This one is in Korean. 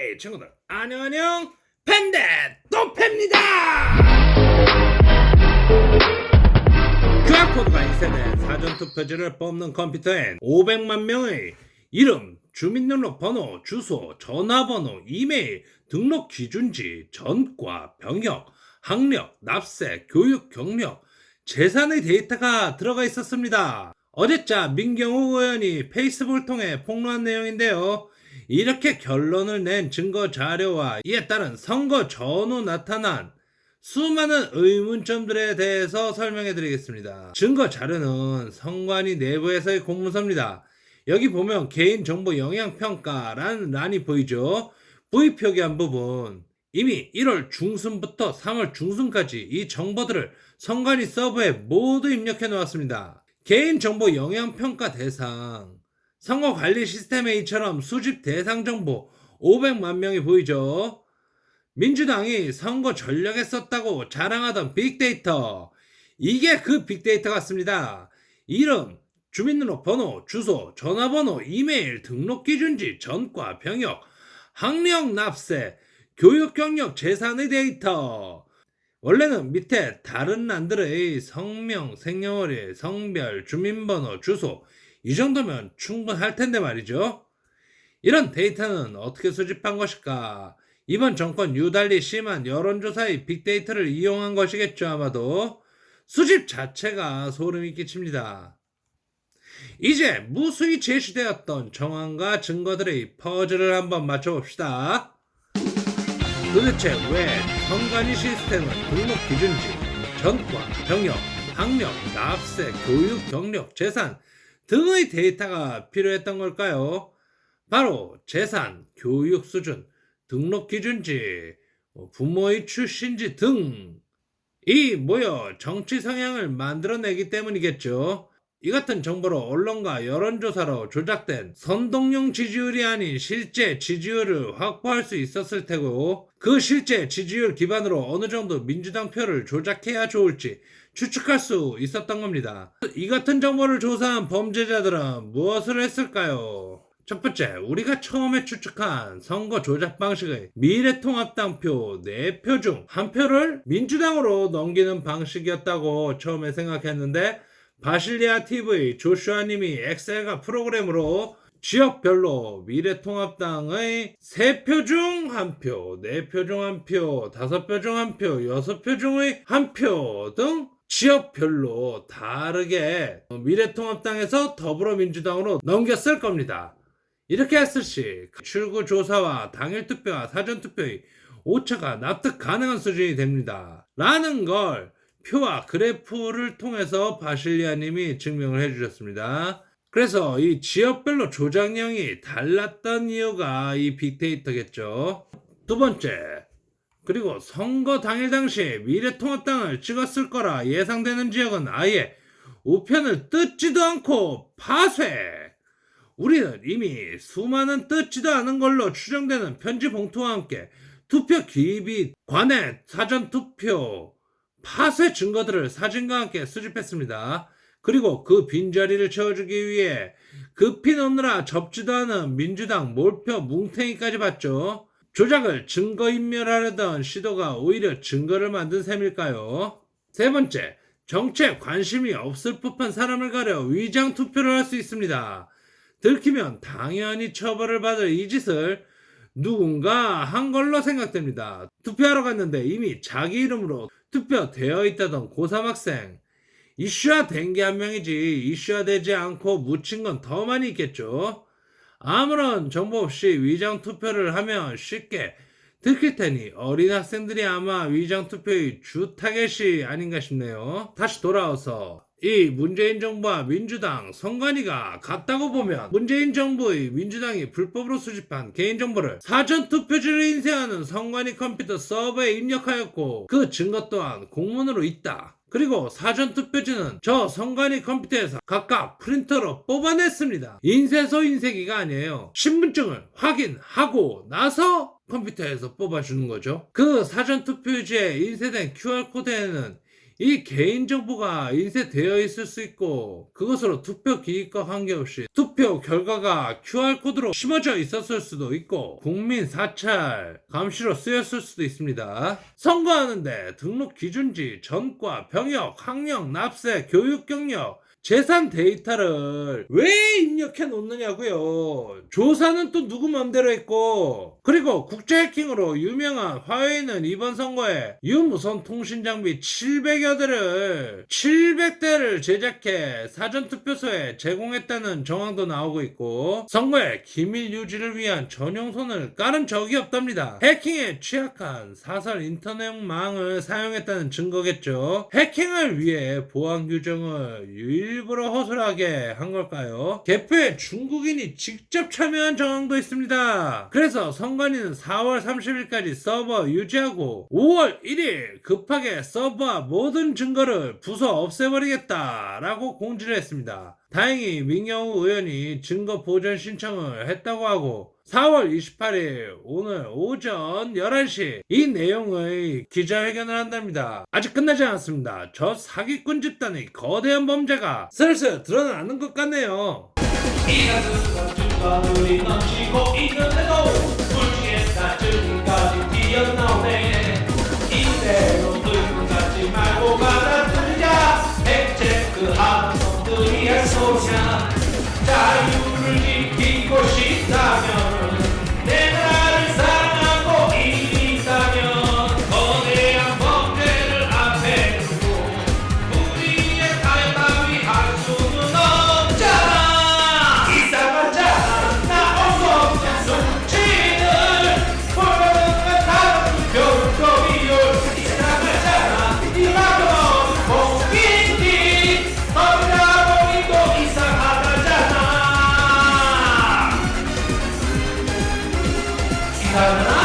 헤이 친구들 안녕 팬데 또 팹니다. QR코드가 인쇄된 사전투표지를 뽑는 컴퓨터엔 500만 명의 이름, 주민등록번호, 주소, 전화번호, 이메일, 등록 기준지, 전과, 병역, 학력, 납세, 교육, 경력, 재산의 데이터가 들어가 있었습니다. 어제자 민경욱 의원이 페이스북을 통해 폭로한 내용인데요. 이렇게 결론을 낸 증거 자료와 이에 따른 선거 전후 나타난 수많은 의문점들에 대해서 설명해 드리겠습니다. 증거 자료는 선관위 내부에서의 공문서입니다. 여기 보면 개인정보 영향평가라는 란이 보이죠. V 표기한 부분, 이미 1월 중순부터 3월 중순까지 이 정보들을 선관위 서버에 모두 입력해 놓았습니다. 개인정보 영향평가 대상, 선거관리 시스템에 이처럼 수집 대상 정보 500만 명이 보이죠. 민주당이 선거 전략에 썼다고 자랑하던 빅데이터, 이게 그 빅데이터 같습니다. 이름, 주민등록번호, 주소, 전화번호, 이메일, 등록기준지, 전과, 병역, 학력, 납세, 교육, 경력, 재산의 데이터. 원래는 밑에 다른 란들의 성명, 생년월일, 성별, 주민번호, 주소 이 정도면 충분할 텐데 말이죠. 이런 데이터는 어떻게 수집한 것일까? 이번 정권 유달리 심한 여론조사의 빅데이터를 이용한 것이겠죠. 아마도 수집 자체가 소름이 끼칩니다. 이제 무수히 제시되었던 정황과 증거들의 퍼즐을 한번 맞춰봅시다. 도대체 왜 선관위 시스템은 등록 기준지, 전과, 병역, 학력, 납세, 교육, 경력, 재산 등의 데이터가 필요했던 걸까요? 바로 재산, 교육 수준, 등록 기준지, 부모의 출신지 등이 모여 정치 성향을 만들어내기 때문이겠죠. 이 같은 정보로 언론과 여론조사로 조작된 선동용 지지율이 아닌 실제 지지율을 확보할 수 있었을 테고, 그 실제 지지율 기반으로 어느 정도 민주당 표를 조작해야 좋을지 추측할 수 있었던 겁니다. 이 같은 정보를 조사한 범죄자들은 무엇을 했을까요? 첫 번째, 우리가 처음에 추측한 선거 조작 방식의 미래통합당 표 4표 중 1표를 민주당으로 넘기는 방식이었다고 처음에 생각했는데, 바실리아 TV 조슈아님이 엑셀과 프로그램으로 지역별로 미래통합당의 3표 중 1표, 4표 중 1표, 5표 중 1표, 6표 중의 1표 등 지역별로 다르게 미래통합당에서 더불어민주당으로 넘겼을 겁니다. 이렇게 했을 시 출구 조사와 당일 투표와 사전 투표의 오차가 납득 가능한 수준이 됩니다. 라는 걸 표와 그래프를 통해서 바실리아님이 증명을 해주셨습니다. 그래서 이 지역별로 조작량이 달랐던 이유가 이 빅데이터겠죠. 두 번째, 그리고 선거 당일 당시에 미래통합당을 찍었을 거라 예상되는 지역은 아예 우편을 뜯지도 않고 파쇄. 우리는 이미 수많은 뜯지도 않은 걸로 추정되는 편지 봉투와 함께 투표 기입이 관내 사전투표 파쇄 증거들을 사진과 함께 수집했습니다. 그리고 그 빈자리를 채워주기 위해 급히 넣느라 접지도 않은 민주당 몰표 뭉탱이까지 봤죠. 조작을 증거인멸하려던 시도가 오히려 증거를 만든 셈일까요? 세 번째, 정치에 관심이 없을 법한 사람을 가려 위장 투표를 할 수 있습니다. 들키면 당연히 처벌을 받을 이 짓을 누군가 한 걸로 생각됩니다. 투표하러 갔는데 이미 자기 이름으로 투표되어 있다던 고3 학생, 이슈화 된 게 한 명이지 이슈화 되지 않고 묻힌 건 더 많이 있겠죠. 아무런 정보 없이 위장 투표를 하면 쉽게 들킬 테니 어린 학생들이 아마 위장 투표의 주 타겟이 아닌가 싶네요. 다시 돌아와서 이 문재인 정부와 민주당 선관위가 같다고 보면 문재인 정부의 민주당이 불법으로 수집한 개인정보를 사전투표지를 인쇄하는 선관위 컴퓨터 서버에 입력하였고, 그 증거 또한 공문으로 있다. 그리고 사전투표지는 저 선관위 컴퓨터에서 각각 프린터로 뽑아냈습니다. 인쇄소 인쇄기가 아니에요. 신분증을 확인하고 나서 컴퓨터에서 뽑아주는 거죠. 그 사전투표지에 인쇄된 QR코드에는 이 개인정보가 인쇄되어 있을 수 있고 그것으로 투표 기기과 관계없이 투표 결과가 QR코드로 심어져 있었을 수도 있고 국민 사찰 감시로 쓰였을 수도 있습니다. 선거하는데 등록 기준지, 전과, 병역, 학력, 납세, 교육 경력, 재산 데이터를 왜 입력해 놓느냐고요. 조사는 또 누구 맘대로 했고, 그리고 국제 해킹으로 유명한 화웨이는 이번 선거에 유무선 통신 장비 700여대를 제작해 사전투표소에 제공했다는 정황도 나오고 있고, 선거에 기밀 유지를 위한 전용선을 깔은 적이 없답니다. 해킹에 취약한 사설 인터넷망을 사용했다는 증거겠죠. 해킹을 위해 보안 규정을 일부러 허술하게 한 걸까요? 개표에 중국인이 직접 참여한 정황도 있습니다. 그래서 선관위는 4월 30일까지 서버 유지하고 5월 1일 급하게 서버와 모든 증거를 부숴 없애버리겠다라고 공지를 했습니다. 다행히 민경우 의원이 증거 보전 신청을 했다고 하고 4월 28일 오늘 오전 11시 이 내용의 기자회견을 한답니다. 아직 끝나지 않았습니다. 저 사기꾼 집단의 거대한 범죄가 슬슬 드러나는 것 같네요. 이가수가 증거들이 넘치고 있는데도 불치에 사증까지 튀어나오네. 이대로 들고 가지 말고 받아들이자. 핵체크하는 놈들이 할 소리야. 자유를 지키고 싶다면 내 나라를 사랑하고 있다면 거대한 범죄를 앞에 두고 우리의 탈바위 할 수는 없잖아. 이상하잖아. 나 없었던 숨지들 보여주는 다른 별거리를. 이상하잖아. 이 말은 공인지 버려버리고 이상하다잖아. 이상하잖아.